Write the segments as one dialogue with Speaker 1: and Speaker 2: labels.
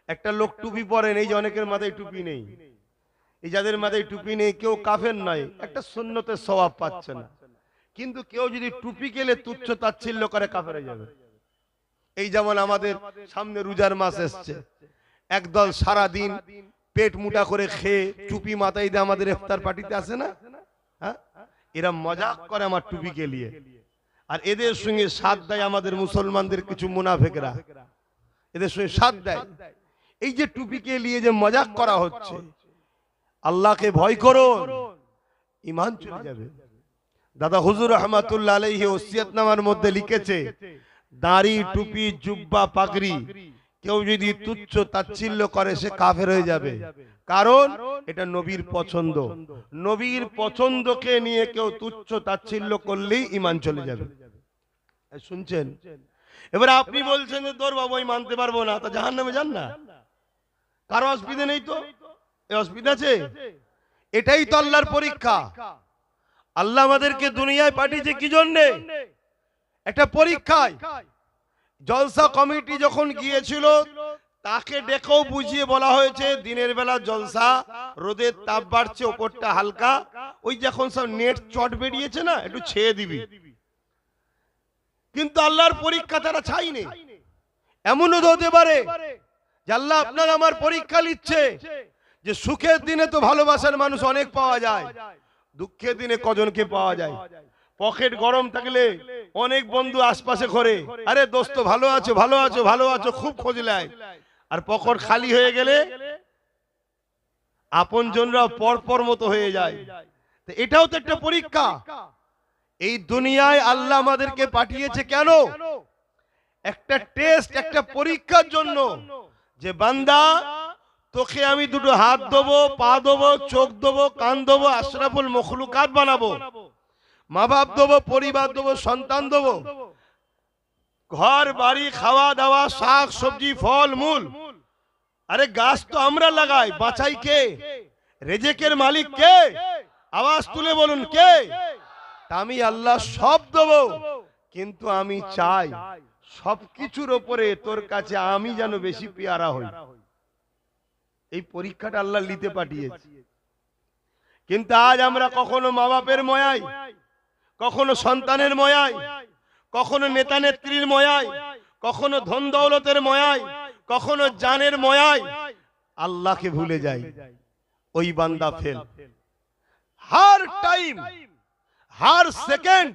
Speaker 1: একটা লোক টুপি পরেন, এই যে অনেকের মাথায় টুপি নেই, এই যাদের মাথায় টুপি নেই কেউ কাফের নয়, একটা সুন্নতের সওয়াব পাচ্ছে না। কিন্তু কেউ যদি টুপি গেলে তুচ্ছ তাচ্ছিল্য করে কাফের হয়ে যাবে। এই যেমন আমাদের সামনে রোজার মাস এসছে, একদল সারা দিন পেট মোটা করে খেয়ে টুপি মাথায় দিয়ে আমাদের ইফতার পার্টিতে আসে না, হ্যাঁ, এরা মজাক করে আমার টুপিকে নিয়ে। আর এদের সঙ্গে সাথ দেয় আমাদের মুসলমানদের কিছু মুনাফিকরা, এদের সঙ্গে সাথ দেয়। এই যে টুপিকে নিয়ে যে মজাক করা হচ্ছে, আল্লাহকে ভয় করো, ঈমান চলে যাবে। দাদা হুজুর রহমাতুল্লাহ আলাইহি ওসিয়তনামার মধ্যে লিখেছে, দাড়ি, টুপি, জুব্বা, পাগড়ি কেউ যদি তুচ্ছ তাচ্ছিল্য করে সে কাফের হয়ে যাবে। কারণ এটা নবীর পছন্দ, নবীর পছন্দকে নিয়ে কেউ তুচ্ছ তাচ্ছিল্য করলেই ঈমান চলে যাবে। শুনছেন? এবার আপনি বলছেন যে তোর বাবা আমি মানতে পারবো না, তা জাহান্নামে যান না, কারো অসুবিধা নেই তো? এই অসুবিধা আছে? এটাই তো আল্লাহর পরীক্ষা। আল্লাহ আমাদেরকে দুনিয়ায় পাঠিয়েছে কি জন্যে? একটা পরীক্ষায়। জলসা কমিটি যখন গিয়েছিল তাকে ডেকেও বুঝিয়ে বলা হয়েছে দিনের বেলা জলসা, রোদের তাপ বাড়ছে, ওপরটা হালকা, ওই যখন সব নেট চট বেরিয়েছে না, একটু ছেয়ে দিবি। কিন্তু আল্লাহর পরীক্ষা তারা চাইনি। এমনও হতে পারে যে আল্লাহ আপনার আমার পরীক্ষা নিচ্ছে, যে সুখের দিনে তো ভালোবাসার মানুষ অনেক পাওয়া যায়, দুঃখের দিনে কজনকে পাওয়া যায়। পকেট গরম থাকলে অনেক বন্ধু আশপাশে করে, আরে দোস্ত ভালো আছো, ভালো আছো, ভালো আছো, খুব খোঁজ নেয়। আর পকেট খালি হয়ে গেলে আপনজনরা পরপর মতো হয়ে যায়। তো এটাও তো একটা পরীক্ষা। এই দুনিয়ায় আল্লাহ আমাদেরকে পাঠিয়েছে কেন? একটা টেস্ট, একটা পরীক্ষার জন্য, যে বান্দা তোকে আমি দুটো হাত দেবো, পা দেবো, চোখ দেবো, কান দেবো, আশরাফুল মখলুকাত বানাবো, মা বাপ দেবো, পরিবার দেবো, সন্তান দেবো, ঘর বাড়ি, খাওয়া দাওয়া, শাক সবজি, ফল মূল। আরে গাছ তো আমরা লাগাই, বাঁচাই কে? রেজেকের মালিক কে? আওয়াজ তুলে বলুন কে? আমি আল্লাহ সব দেবো, কিন্তু আমি চাই সবকিছুর ওপরে তোর কাছে আমি যেন বেশি পেয়ারা হই। এই পরীক্ষাটা আল্লাহ নিতে পাঠিয়েছে। কিন্তু আজ আমরা কখনো মা বাপের ময়ায়, কখনো সন্তানের ময়ায়, কখনো নেতা নেত্রীর ময়ায়, কখনো ধন দৌলতের ময়ায়, কখনো জানের ময়ায় আল্লাহকে ভুলে যাই। ওই বান্দা ফেল। হার টাইম, হার সেকেন্ড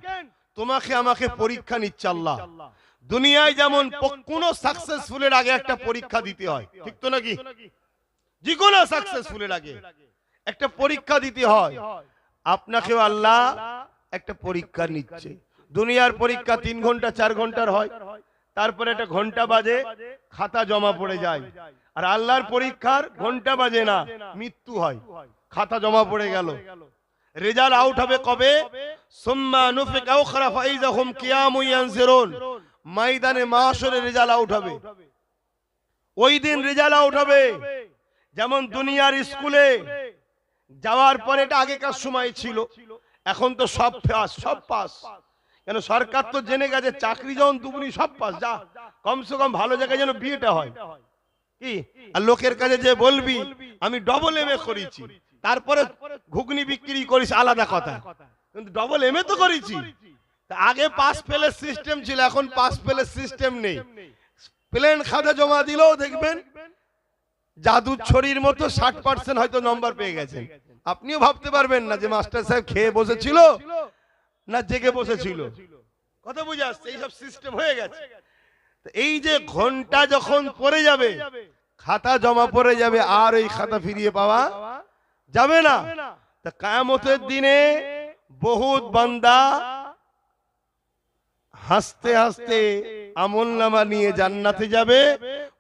Speaker 1: তোমাকে আমাকে পরীক্ষা নিচ্ছে আল্লাহ। দুনিয়ায় যেমন কোন সাকসেসফুলের আগে একটা পরীক্ষা দিতে হয়, ঠিক তো নাকি? যে কোনো সাকসেসফুলের আগে একটা পরীক্ষা দিতে হয়। আপনাকেও আল্লাহ একটা পরীক্ষা নিচ্ছে। দুনিয়ার পরীক্ষা 3 ঘন্টা 4 ঘন্টার হয়, তারপরে একটা ঘন্টা বাজে, খাতা জমা পড়ে যায়। আর আল্লাহর পরীক্ষার ঘন্টা বাজে না, মৃত্যু হয়, খাতা জমা পড়ে গেল। রেজাল্ট আউট হবে কবে? সুম্মা নুফিকা উখরা ফাইযা হুম কিয়ামুন ইয়ানজিরুন। ময়দানে মাশরে রেজাল্ট আউট হবে, ওই দিন রেজাল্ট আউট হবে। যেমন দুনিয়ার স্কুলে যাওয়ার পরে, এটা আগেকার সময় ছিল, এখন তো সব পাস, সব পাস। কেন? সরকার তো জেনে গেছে চাকরি যখন দুবনি সব পাস, যা কমসে কম ভালো জায়গায় যেন বিয়েটা হয়। কি? আর লোকের কাছে যে বলবি আমি ডবল এমএ করেছি, তারপরে ঘুগনি বিক্রি করিস, আলাদা কথা, কিন্তু ডবল এমএ তো করেছি। আগে পাস ফেলের সিস্টেম ছিল, এখন পাস ফেলের সিস্টেম নেই। প্লেন খাতা জমা দিলেও দেখবেন জাদুর ছড়ির মতো 60% হয়তো নম্বর পেয়ে গেছেন। আপনিও ভাবতে পারবেন না যে মাস্টার সাহেব খেয়ে বসেছিল না জেগে বসেছিল। কথা বুঝে আসছে? এইসব সিস্টেম হয়ে গেছে। এই যে ঘন্টা যখন পড়ে যাবে, খাতা জমা পড়ে যাবে, আর এই খাতা ফিরিয়ে পাওয়া যাবে না। তা কিয়ামতের দিনে বহুত বান্দা হাসতে হাসতে আমলনামা নিয়ে জান্নাতে যাবে,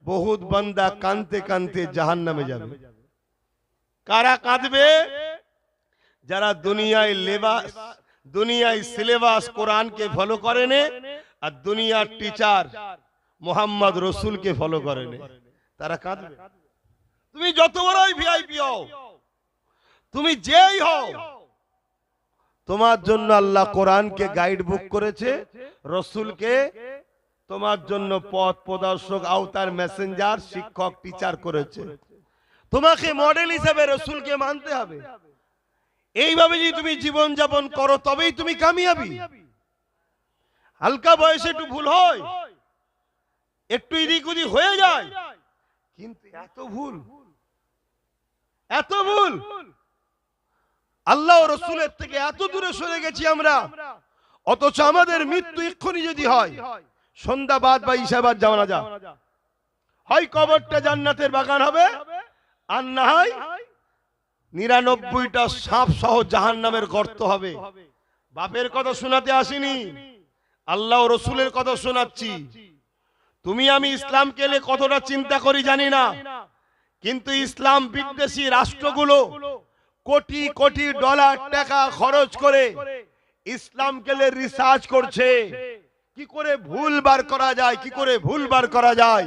Speaker 1: বহুত বান্দা কাঁদতে কাঁদতে জাহান্নামে যাবে। কারা কাঁদবে? যারা দুনিয়ায় লেবাস, দুনিয়ায় সিলেবাস কোরআনকে ফলো করেনি, আর দুনিয়ার টিচার মোহাম্মদ রসুলকে ফলো করেনি, তারা কাঁদবে। তুমি যত বড়ই ভিআইপি হও, তুমি যেই হও, তোমার জন্য আল্লাহ কোরআনকে গাইড বুক করেছে, রসুলকে তোমার জন্য পথ প্রদর্শক, আওতার মেসেঞ্জার, শিক্ষক, টিচার করেছে। তোমাকে মডেল হিসেবে রসুলকে মানতে হবে। এইভাবে যদি তুমি জীবন যাপন করো তবেই তুমি কামিয়াবি। হালকা বয়সে একটু ভুল হয়, একটু এদিক ওদিক হয়ে যায়, কিন্তু এত ভুল, এত ভুল, আল্লাহ ও রসুলের থেকে এত দূরে সরে গেছি আমরা। অথচ আমাদের মৃত্যু এক্ষুনি যদি হয়, সন্ধ্যাবাদ বা ইশাবাদ যাওয়া যা হয়, কবরটা জান্নাতের বাগান হবে, আর না হয় 99টা সাপ সহ জাহান্নামের গর্ত হবে। বাপের কথা শোনাতে আসিনি, আল্লাহ ও রসুলের কথা শোনাচ্ছি। তুমি আমি ইসলামকে এলে কতটা চিন্তা করি জানি না, কিন্তু ইসলাম বিদ্বেষী রাষ্ট্রগুলো কোটি কোটি ডলার টাকা খরচ করে ইসলামকে রিসার্চ করছে, কি করে ভুল বার করা যায়, কি করে ভুল বার করা যায়।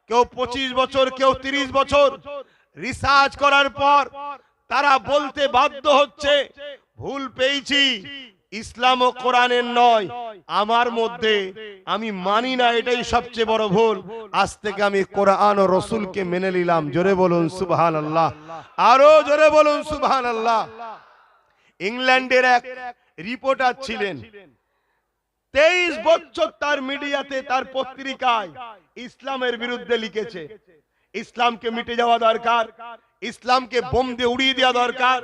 Speaker 1: কেউ 25 বছর, কেউ 30 বছর রিসার্চ করার পর তারা বলতে বাধ্য হচ্ছে ভুল পেয়েছি, ইসলাম ও কোরআনের নয়, আমার মধ্যে, আমি মানি না, এটাই সবচেয়ে বড় ভুল। আজ থেকে আমি কোরআন ও রসুলকে মেনে নিলাম। জোরে বলুন সুবহানাল্লাহ, আরো জোরে বলুন সুবহানাল্লাহ। ইংল্যান্ডের এক রিপোর্টার ছিলেন, 23 বছর তার মিডিয়াতে, তার পত্রিকায় ইসলামের বিরুদ্ধে লিখেছে। ইসলামকে মিটে যাওয়া দরকার, ইসলামকে বোম দিয়ে উড়িয়ে দেওয়া দরকার,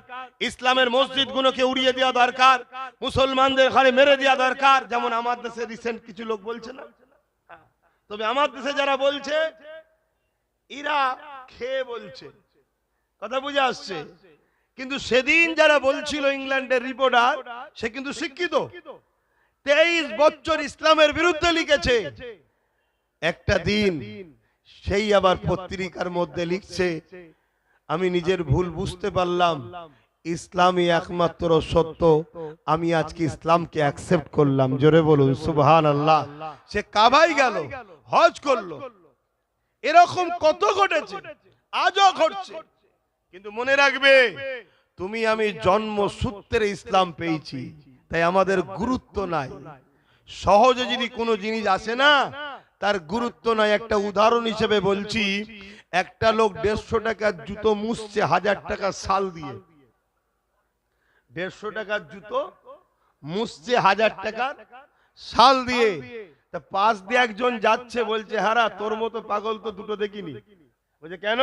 Speaker 1: ইসলামের মসজিদ গুলোকে উড়িয়ে দেওয়া দরকার, মুসলমানদের ঘরে মেরে দেওয়া দরকার। যেমন আমার দেশে রিসেন্ট কিছু লোক বলছে না, তবে আমার দেশে যারা বলছে এরা খেয়ে বলছে, কথা বুঝে আসছে। কিন্তু সেদিন যারা বলছিল ইংল্যান্ডের রিপোর্টার, সে কিন্তু শিক্ষিত, 23 বছর ইসলামের বিরুদ্ধে লিখেছে। একটা দিন সেই আবার পত্রিকার মধ্যে লিখছে, আমি নিজের ভুল বুঝতে পারলাম, ইসলামই একমাত্র সত্য, আমি আজকে ইসলামকে অ্যাকসেপ্ট করলাম। জোরে বলুন সুবহানাল্লাহ। সে কাবায় গেল, হজ করলো। এরকম কত ঘটেছে, আজও ঘটছে। কিন্তু মনে রাখবে, তুমি আমি জন্মসূত্রে ইসলাম পেয়েছি, তাই আমাদের গুরুত্ব নাই। সহজে যদি কোনো জিনিস আসে না, তার গুরুত্ব নাই। একটা উদাহরণ হিসেবে বলছি, একটা লোক 150 টাকার জুতো মুছছে 1000 টাকা সাল দিয়ে। 150 টাকার জুতো মুছছে 1000 টাকার সাল দিয়ে। তা পাশ দিয়ে একজন যাচ্ছে, বলছে, হারা তোর মতো পাগল তো দুটো দেখিনি। বলছে কেন?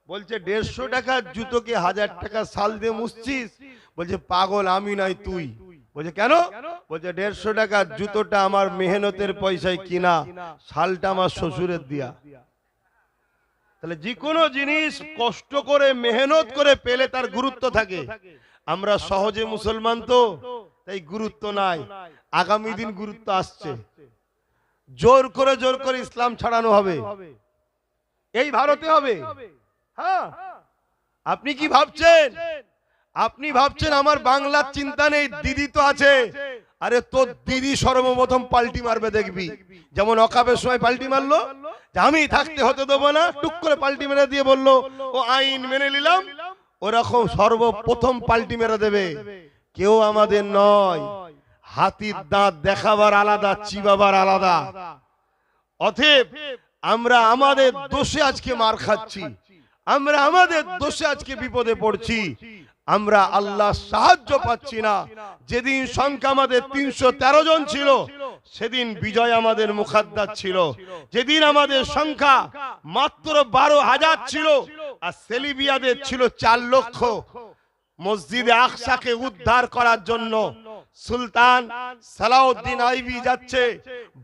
Speaker 1: বলছে 150 টাকার জুতোকে 1000 টাকা সাল দিয়ে মুছছিস? বলছে পাগল আমি নয় তুই। বলছে কেন? বলছে 150 টাকার জুতোটা আমার মেহনতের পয়সায় কিনা, শালটা আমার শ্বশুরের দিয়া। তাহলে যে কোনো জিনিস কষ্ট করে মেহনত করে পেলে তার গুরুত্ব থাকে। আমরা সহজে মুসলমান তো, তাই গুরুত্ব নাই। আগামী দিন গুরুত্ব আসছে, জোর করে ইসলাম ছাড়ানো হবে, এই ভারতে হবে। হ্যাঁ, আপনি কি ভাবছেন? আপনি ভাবছেন আমার বাংলার চিন্তা নেই, দিদি তো আছে। আরে তোর দিদি সর্বপ্রথম পাল্টি মারবে, দেখবি। যেমন অকাবের সময় পাল্টি মারলো, আমি থাকতে হতে দেবো না, টুক করে পাল্টি মেরে দিয়ে বললো ও আইন মেনে নিলাম, ওরকম সর্বপ্রথম পাল্টি মেরে দেবে। কেউ আমাদের নয়। হাতির দাঁত দেখাবার আলাদা, চিবাবার আলাদা। অতএব আমরা আমাদের দোষে আজকে মার খাচ্ছি, আমরা আমাদের দোষে আজকে বিপদে পড়ছি, আমরা আল্লাহ সাহায্য পাচ্ছি না। যেদিন সংখ্যা আমাদের 313 জন ছিল, সেদিন বিজয় আমাদের মুখাদ্দার ছিল। যেদিন আমাদের সংখ্যা মাত্র 12,000 ছিল, আর সেলিবিয়াদের ছিল 4 লক্ষ। মসজিদে আকসাকে উদ্ধার করার জন্য সুলতান সালাউদ্দিন আইবি যাচ্ছে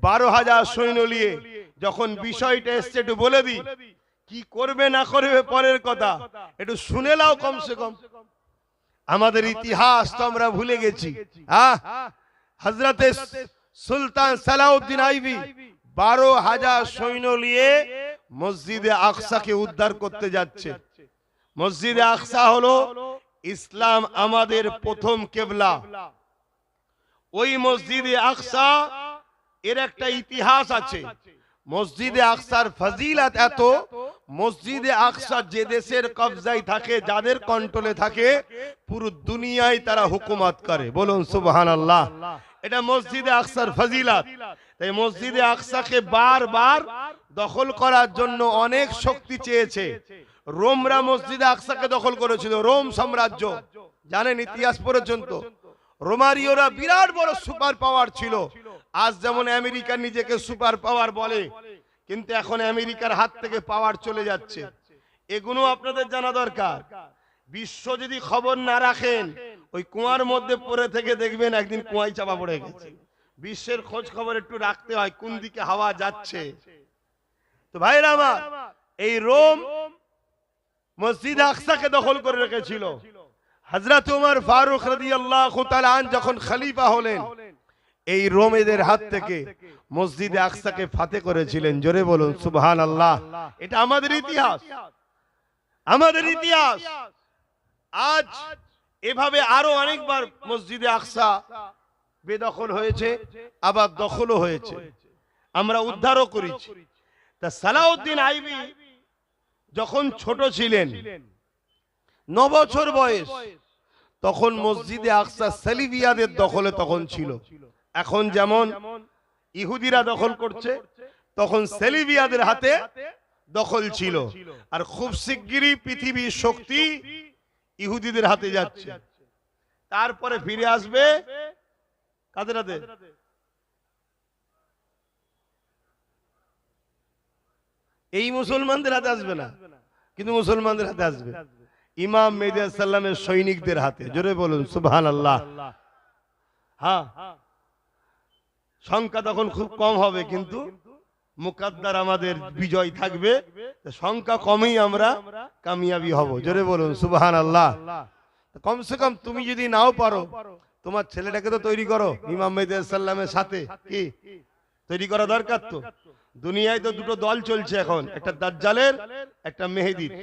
Speaker 1: 12,000 সৈন্য নিয়ে। যখন বিষয়টা এসছে একটু বলে দিই, কি করবে না করবে পরের কথা, একটু শুনে নাও কমসে কম। আমাদের ইতিহাস তো আমরা ভুলে গেছি। হযরতে সুলতান সালাউদ্দিন আইবি 12,000 সৈন্য নিয়ে মসজিদে আকসাকে উদ্ধার করতে যাচ্ছে। মসজিদে আকসা হলো ইসলাম আমাদের প্রথম কিবলা। ওই মসজিদে আকসা এর একটা ইতিহাস আছে। মসজিদে আকসার ফজিলত এত, মসজিদে আকসা যে দেশের কবজায় থাকে, যাদের কন্ট্রোলে থাকে, পুরো দুনিয়ায় তারা হুকুমত করে। বলুন সুবহানাল্লাহ। এটা মসজিদে আকসার ফজিলত। তাই মসজিদে আকসাকে বারবার দখল করার জন্য অনেক শক্তি চেয়েছে। রোমরা মসজিদে আকসাকে দখল করেছিল, রোম সাম্রাজ্য, জানেন ইতিহাস পর্যন্ত। রোমারীয়রা বিরাট বড় সুপার পাওয়ার ছিল। আজ যেমন আমেরিকা নিজেকে সুপার পাওয়ার বলে, কিন্তু এখন আমেরিকার হাত থেকে পাওয়ার চলে যাচ্ছে। এগুলো আপনাদের জানা দরকার। বিশ্ব যদি খবর না রাখেন, ওই কুয়ার মধ্যে পড়ে থেকে দেখবেন একদিন কুয়ায় চাপা পড়ে গেছে। বিশ্বের খোঁজ খবর একটু রাখতে হয়, কোন দিকে হাওয়া যাচ্ছে। তো ভাইরা আমার, এই রোম মসজিদ আকসাকে দখল করে রেখেছিল। হযরত ওমর ফারুক রাদিয়াল্লাহু তাআলা আনহু যখন খলিফা হলেন, এই রোম এদের হাত থেকে মসজিদে আকসাকে ফাতে করেছিলেন। জোরে বলুন সুবহানাল্লাহ। এটা আমাদের ইতিহাস, আমাদের ইতিহাস। আজ এভাবে আরো অনেকবার মসজিদে আকসা বেদখল হয়েছে, আবার দখলও হয়েছে, আমরা উদ্ধারও করেছি। তা সালাউদ্দিন আইবি যখন ছোট ছিলেন, 9 বছর বয়স, তখন মসজিদে আকসা সালিবিয়াদের দখলে তখন ছিল। এখন যেমন ইহুদিরা দখল করছে, তখন সালিবিয়াদের হাতে দখল ছিল। আর খুব শিগগিরই পৃথিবীর শক্তি ইহুদিদের হাতে যাচ্ছে, তারপরে ফিরে আসবে কাদের হাতে? এই মুসলমানদের হাতে আসবে না, কিন্তু মুসলমানদের হাতে আসবে ইমাম মেহদী আলাইহিস সালামের সৈনিকদের হাতে। জোরে বলুন সুবহানাল্লাহ। হ্যাঁ, সংখ্যা তখন খুব কম হবে, কিন্তু মুকাদ্দার আমাদের বিজয় থাকবে। সংখ্যা কমেই আমরা কামিয়াবি হব। জোরে বলুন সুবহানাল্লাহ। কমসে কম তুমি যদি নাও পারো, তোমার ছেলেটাকে তো তৈরি করো ইমাম মেহদী আলাইহিস সালামের সাথে। কি তৈরি করা দরকার? তো দুনিয়ায় তো দুটো দল চলছে এখন, একটা দাজ্জালের, একটা মেহেদীর।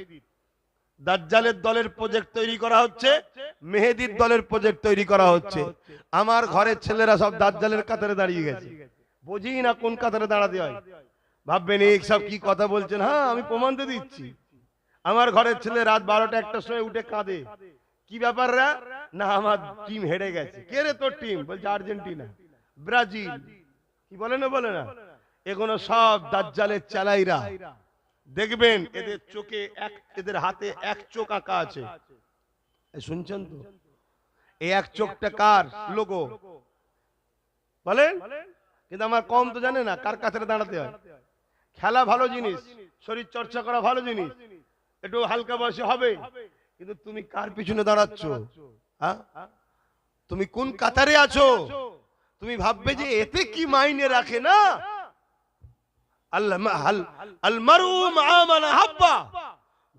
Speaker 1: দাজ্জালের দলের প্রজেক্ট তৈরি করা হচ্ছে, মেহেদীর দলের প্রজেক্ট তৈরি করা হচ্ছে। আমার ঘরের ছেলেরা সব দাজ্জালের কাতারে দাঁড়িয়ে গেছে, বুঝি না কোন কাতারে দাঁড়াতে হয়। ভাববেন এই সব কি কথা বলছেন। হ্যাঁ, আমি প্রমাণ দিয়ে দিচ্ছি। আমার ঘরের ছেলে রাত 12টা 1টার সময় উঠে কাঁদে, কি ব্যাপাররা? না আমার টিম হেরে গেছে। কে রে তোর টিম? বলছে আর্জেন্টিনা, ব্রাজিল। কি বলে না, বলে না? এগুলো সব দাজ্জালের চালাইরা। দেখবেন এদের চোখে এদের হাতে এক চোখ আঁকা আছে, শুনছেন তো? এই এক চোখটা কার লোগো বলেন? কিন্তু আমার কম তো জানে না কার কাছে দাঁড়াতে হয়। খেলা ভালো জিনিস, শরীর চর্চা করা ভালো জিনিস, একটু হালকা বয়সে হবে, কিন্তু তুমি কার পিছনে দাঁড়াচ্ছ? হ্যাঁ, তুমি কোন কাতারে আছো? তুমি ভাববে যে এতে কি মাইনে রাখে না।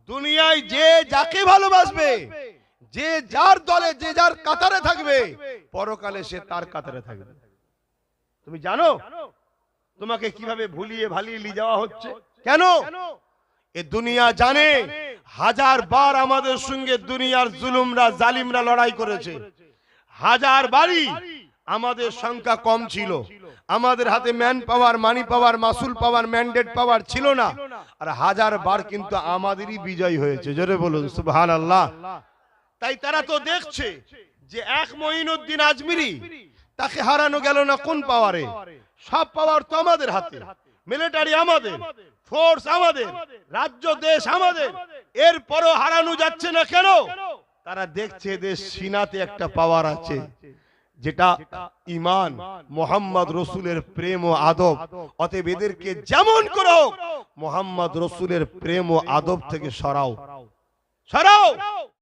Speaker 1: দুনিয়ায় যে যাকে ভালোবাসবে, যে যার দলে, যে যার কাতারে থাকবে, পরকালে সে তার কাতারে থাকবে। তুমি জানো তোমাকে কিভাবে ভুলিয়ে ভালিয়ে নিয়ে যাওয়া হচ্ছে? কেন? এ দুনিয়া জানে 1000 বার আমাদের সঙ্গে দুনিয়ার জুলুমরা, জালিমরা লড়াই করেছে। 1000 বারই আমাদের সংখ্যা কম ছিল, আমাদের হাতে ম্যান পাওয়ার, মানি পাওয়ার, মাসুল পাওয়ার, ম্যান্ডেট পাওয়ার ছিল না। আর 1000 বার কিন্তু আমাদেরই বিজয় হয়েছে। জোরে বলুন সুবহানাল্লাহ। তাই তারা তো দেখছে যে এক মঈনুদ্দিন আজমিরি, তাকে হারানো গেল না কোন পাওয়ারে? সব পাওয়ার তো আমাদের হাতে, মিলিটারি আমাদের, ফোর্স আমাদের, রাজ্য দেশ আমাদের, এরপরও হারানো যাচ্ছে না কেন? তারা দেখছে দেশ সিনাতে একটা পাওয়ার আছে, যেটা ঈমান, মুহাম্মদ রাসূলের প্রেম ও আদব। অতএব এদেরকে যেমন করো মুহাম্মদ রাসূলের প্রেম ও আদব থেকে সরাও, সরাও।